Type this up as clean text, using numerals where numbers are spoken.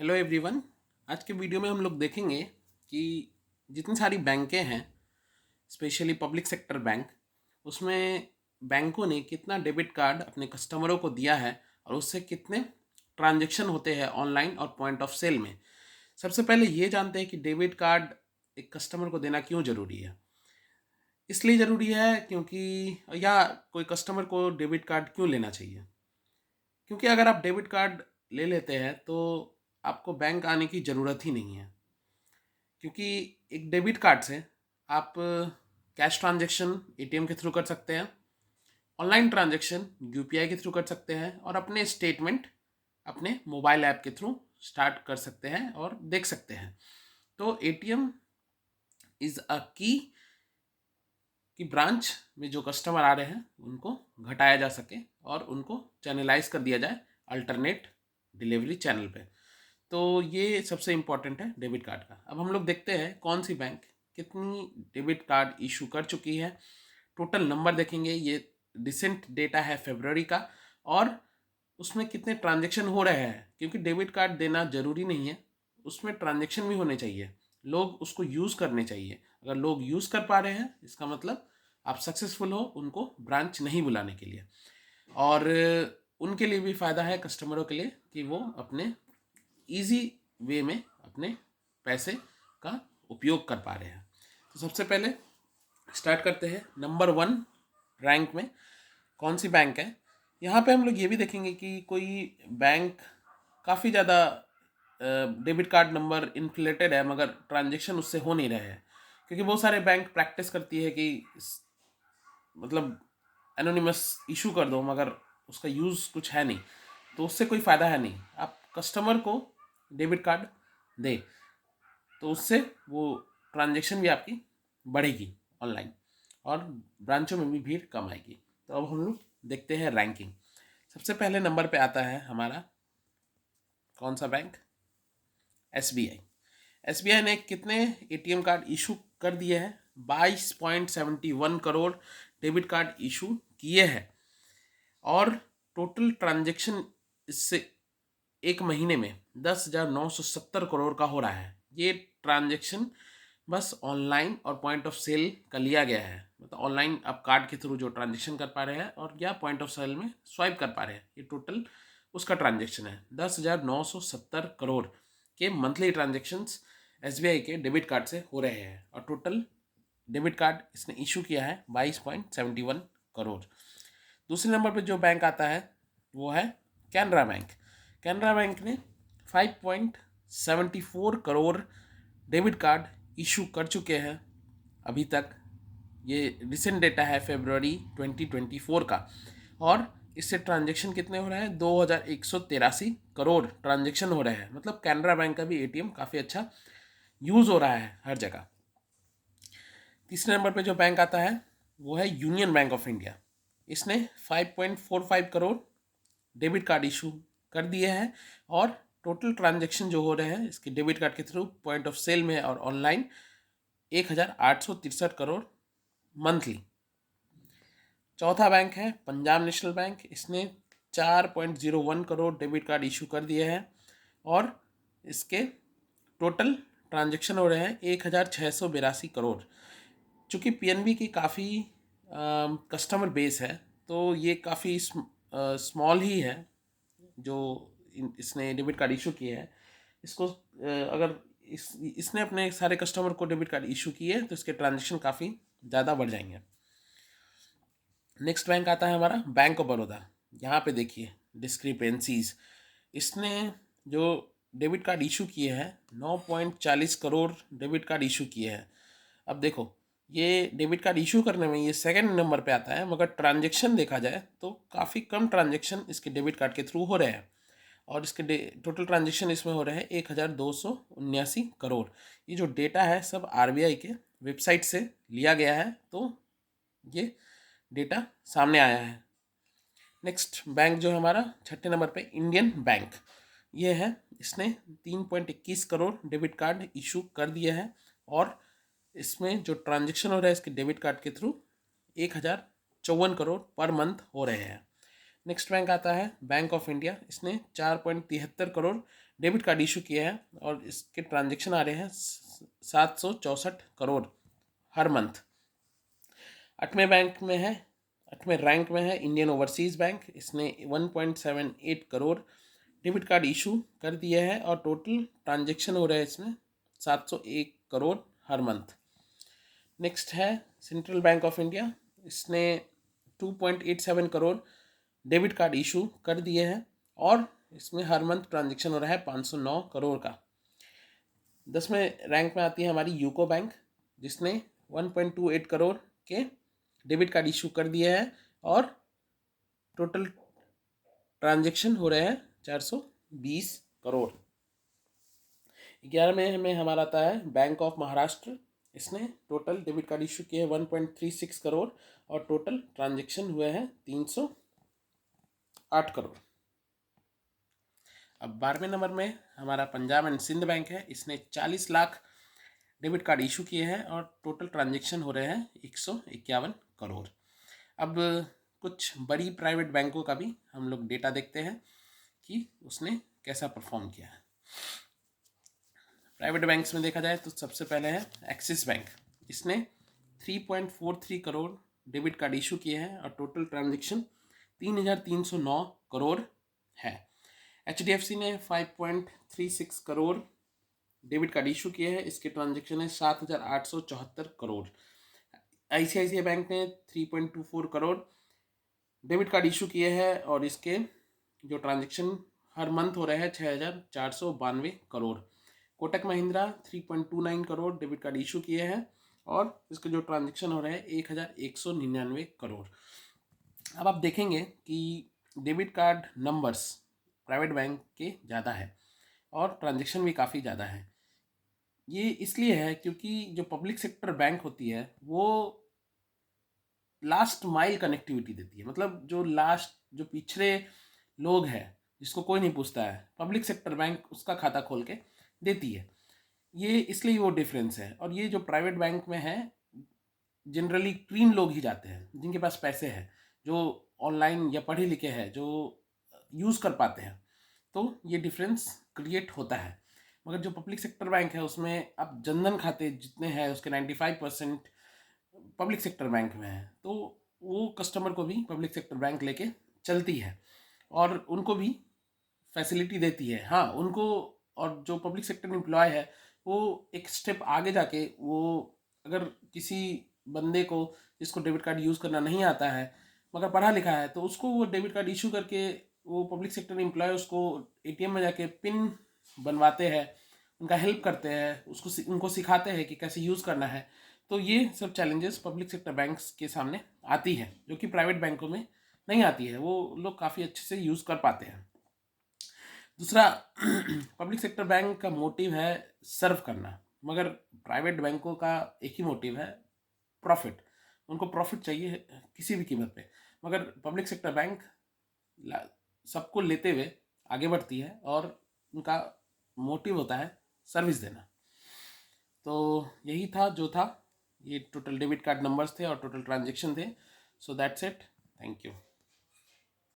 Hello everyone. आज के video में हम लोग देखेंगे कि जितनी सारी बैंकें हैं, स्पेशली पब्लिक सेक्टर बैंक, उसमें बैंकों ने कितना डेबिट कार्ड अपने कस्टमरों को दिया है और उससे कितने ट्रांजैक्शन होते हैं ऑनलाइन और पॉइंट ऑफ सेल में। सबसे पहले ये जानते हैं कि डेबिट कार्ड एक कस्टमर को देना क्यों ज़रूरी है। इसलिए ज़रूरी है क्योंकि या कोई कस्टमर को डेबिट कार्ड क्यों लेना चाहिए, क्योंकि अगर आप डेबिट कार्ड ले लेते हैं तो आपको बैंक आने की ज़रूरत ही नहीं है। क्योंकि एक डेबिट कार्ड से आप कैश ट्रांजैक्शन एटीएम के थ्रू कर सकते हैं, ऑनलाइन ट्रांजैक्शन यूपीआई के थ्रू कर सकते हैं और अपने स्टेटमेंट अपने मोबाइल ऐप के थ्रू स्टार्ट कर सकते हैं और देख सकते हैं। तो एटीएम इज़ अ की कि ब्रांच में जो कस्टमर आ रहे हैं उनको घटाया जा सके और उनको चैनलाइज कर दिया जाए अल्टरनेट डिलीवरी चैनल पे। तो ये सबसे इम्पॉर्टेंट है डेबिट कार्ड का। अब हम लोग देखते हैं कौन सी बैंक कितनी डेबिट कार्ड इशू कर चुकी है। टोटल नंबर देखेंगे, ये रिसेंट डेटा है फरवरी का, और उसमें कितने ट्रांजैक्शन हो रहे हैं, क्योंकि डेबिट कार्ड देना ज़रूरी नहीं है, उसमें ट्रांजैक्शन भी होने चाहिए, लोग उसको यूज़ करने चाहिए। अगर लोग यूज़ कर पा रहे हैं इसका मतलब आप सक्सेसफुल हो उनको ब्रांच नहीं बुलाने के लिए। और उनके लिए भी फ़ायदा है कस्टमरों के लिए कि वो अपने ईजी वे में अपने पैसे का उपयोग कर पा रहे हैं। तो सबसे पहले स्टार्ट करते हैं नंबर 1 रैंक में कौन सी बैंक है। यहाँ पे हम लोग ये भी देखेंगे कि कोई बैंक काफ़ी ज़्यादा डेबिट कार्ड नंबर इन्फ्लेटेड है मगर ट्रांजेक्शन उससे हो नहीं रहे हैं, क्योंकि बहुत सारे बैंक प्रैक्टिस करती है कि मतलब एनोनिमस इशू कर दो मगर उसका यूज़ कुछ है नहीं, तो उससे कोई फ़ायदा है नहीं। आप कस्टमर को डेबिट कार्ड दे तो उससे वो ट्रांजैक्शन भी आपकी बढ़ेगी ऑनलाइन और ब्रांचों में भी भीड़ कम आएगी। तो अब हम लोग देखते हैं रैंकिंग। सबसे पहले नंबर पे आता है हमारा कौन सा बैंक, एसबीआई। एसबीआई ने कितने एटीएम कार्ड इशू कर दिए हैं, 22.71 करोड़ डेबिट कार्ड इशू किए हैं और टोटल ट्रांजैक्शन इससे एक महीने में 10,970 करोड़ का हो रहा है। ये ट्रांजैक्शन बस ऑनलाइन और पॉइंट ऑफ सेल का लिया गया है, मतलब ऑनलाइन आप कार्ड के थ्रू जो ट्रांजैक्शन कर पा रहे हैं और या पॉइंट ऑफ सेल में स्वाइप कर पा रहे हैं, ये टोटल उसका ट्रांजैक्शन है। 10,970 करोड़ के मंथली ट्रांजैक्शंस एसबीआई के डेबिट कार्ड से हो रहे हैं और टोटल डेबिट कार्ड इसने इशू किया है 22.71 करोड़। दूसरे नंबर पर जो बैंक आता है वो है कैनरा बैंक। कैनरा बैंक ने 5.74 करोड़ डेबिट कार्ड इशू कर चुके हैं अभी तक। ये रिसेंट डेटा है फरवरी 2024 का और इससे ट्रांजैक्शन कितने हो रहे हैं, 2183 करोड़ ट्रांजैक्शन हो रहे हैं। मतलब कैनरा बैंक का भी एटीएम काफ़ी अच्छा यूज़ हो रहा है हर जगह। तीसरे नंबर पे जो बैंक आता है वो है यूनियन बैंक ऑफ इंडिया। इसने 5.45 करोड़ डेबिट कार्ड इशू कर दिए हैं और टोटल ट्रांजैक्शन जो हो रहे हैं इसके डेबिट कार्ड के थ्रू पॉइंट ऑफ सेल में और ऑनलाइन 1,863 करोड़ मंथली। चौथा बैंक है पंजाब नेशनल बैंक। इसने 4.01 करोड़ डेबिट कार्ड इशू कर दिए हैं और इसके टोटल ट्रांजैक्शन हो रहे हैं 1,682 करोड़। चूँकि पीएनबी की काफ़ी कस्टमर बेस है तो ये काफ़ी स्मॉल ही है जो इसने डेबिट कार्ड इशू किए हैं। इसको अगर इसने अपने सारे कस्टमर को डेबिट कार्ड इशू किए तो इसके ट्रांजैक्शन काफ़ी ज़्यादा बढ़ जाएंगे। नेक्स्ट बैंक आता है हमारा बैंक ऑफ बड़ौदा। यहाँ पे देखिए डिस्क्रिपेंसीज, इसने जो डेबिट कार्ड इशू किए हैं 9.40 करोड़ डेबिट कार्ड इशू किए हैं। अब देखो ये डेबिट कार्ड इशू करने में ये सेकंड नंबर पे आता है मगर ट्रांजैक्शन देखा जाए तो काफ़ी कम ट्रांजैक्शन इसके डेबिट कार्ड के थ्रू हो रहे हैं और इसके टोटल ट्रांजैक्शन इसमें हो रहे हैं 1,279 करोड़। ये जो डेटा है सब आरबीआई के वेबसाइट से लिया गया है, तो ये डेटा सामने आया है। नेक्स्ट बैंक जो है हमारा छठे नंबर पे इंडियन बैंक, ये है। इसने 3.21 करोड़ डेबिट कार्ड इशू कर दिए हैं और इसमें जो ट्रांजैक्शन हो रहा है इसके डेबिट कार्ड के थ्रू 1,054 करोड़ पर मंथ हो रहे हैं। नेक्स्ट बैंक आता है बैंक ऑफ इंडिया। इसने 4.73 करोड़ डेबिट कार्ड इशू किए हैं और इसके ट्रांजेक्शन आ रहे हैं 764 करोड़ हर मंथ। 8वें रैंक में है इंडियन ओवरसीज़ बैंक। इसने 1.78 करोड़ डेबिट कार्ड इशू कर दिए हैं और टोटल ट्रांजेक्शन हो रहे हैं इसमें 701 करोड़ हर मंथ। नेक्स्ट है सेंट्रल बैंक ऑफ इंडिया। इसने 2.87 करोड़ डेबिट कार्ड इशू कर दिए हैं और इसमें हर मंथ ट्रांजेक्शन हो रहा है 509 करोड़ का। 10वें रैंक में आती है हमारी यूको बैंक, जिसने 1.28 करोड़ के डेबिट कार्ड इशू कर दिए हैं और टोटल ट्रांजेक्शन हो रहे हैं 420 करोड़। 11वें में हमारा आता है बैंक ऑफ महाराष्ट्र। इसने टोटल डेबिट कार्ड इशू किए 1.36 करोड़ और टोटल ट्रांजेक्शन हुए हैं 308 करोड़। अब 12वें नंबर में हमारा पंजाब एंड सिंध बैंक है। इसने 40 लाख डेबिट कार्ड इशू किए हैं और टोटल ट्रांजेक्शन हो रहे हैं 151 करोड़। अब कुछ बड़ी प्राइवेट बैंकों का भी हम लोग डेटा देखते हैं कि उसने कैसा परफॉर्म किया है। प्राइवेट बैंक्स में देखा जाए तो सबसे पहले है एक्सिस बैंक। इसने 3.43 करोड़ डेबिट कार्ड इशू किए हैं और टोटल ट्रांजेक्शन 3,309 करोड़ है। HDFC ने 5.36 करोड़ डेबिट कार्ड इशू किए हैं, इसके ट्रांजेक्शन है 7,874 करोड़। ICICI बैंक ने 3.24 करोड़ डेबिट कार्ड इशू किए हैं और इसके जो ट्रांजेक्शन हर मंथ हो रहे हैं 6,492 crore. Kotak Mahindra 3.29 crore debit card issue किए हैं और इसके जो ट्रांजेक्शन हो रहे हैं 1,199 करोड़। अब आप देखेंगे कि debit card numbers private bank के ज़्यादा है और ट्रांजेक्शन भी काफ़ी ज़्यादा है। ये इसलिए है क्योंकि जो पब्लिक सेक्टर बैंक होती है वो लास्ट माइल कनेक्टिविटी देती है। मतलब जो पिछड़े लोग हैं जिसको कोई नहीं पूछता है, पब्लिक सेक्टर बैंक उसका खाता खोल के देती है। ये इसलिए वो डिफरेंस है। और ये जो प्राइवेट बैंक में है जनरली क्लीन लोग ही जाते हैं, जिनके पास पैसे हैं, जो ऑनलाइन या पढ़े लिखे हैं, जो यूज़ कर पाते हैं, तो ये डिफरेंस क्रिएट होता है। मगर जो पब्लिक सेक्टर बैंक है उसमें अब जनधन खाते जितने हैं उसके 95% पब्लिक सेक्टर बैंक में है, तो वो कस्टमर को भी पब्लिक सेक्टर बैंक लेके चलती है और उनको भी फैसिलिटी देती है। हाँ, उनको और जो पब्लिक सेक्टर एम्प्लॉय है वो एक स्टेप आगे जाके वो अगर किसी बंदे को जिसको डेबिट कार्ड यूज़ करना नहीं आता है मगर पढ़ा लिखा है तो उसको वो डेबिट कार्ड इशू करके वो पब्लिक सेक्टर एम्प्लॉय उसको ATM में जाके पिन बनवाते हैं, उनका हेल्प करते हैं, उनको सिखाते हैं कि कैसे यूज़ करना है। तो ये सब चैलेंजेस पब्लिक सेक्टर बैंक्स के सामने आती है जो कि प्राइवेट बैंकों में नहीं आती है। वो लोग काफ़ी अच्छे से यूज़ कर पाते हैं। दूसरा, पब्लिक सेक्टर बैंक का मोटिव है सर्व करना, मगर प्राइवेट बैंकों का एक ही मोटिव है प्रॉफिट। उनको प्रॉफिट चाहिए किसी भी कीमत पे। मगर पब्लिक सेक्टर बैंक सबको लेते हुए आगे बढ़ती है और उनका मोटिव होता है सर्विस देना। तो यही था जो था। ये टोटल डेबिट कार्ड नंबर्स थे और टोटल ट्रांजेक्शन थे। So that's it. Thank you.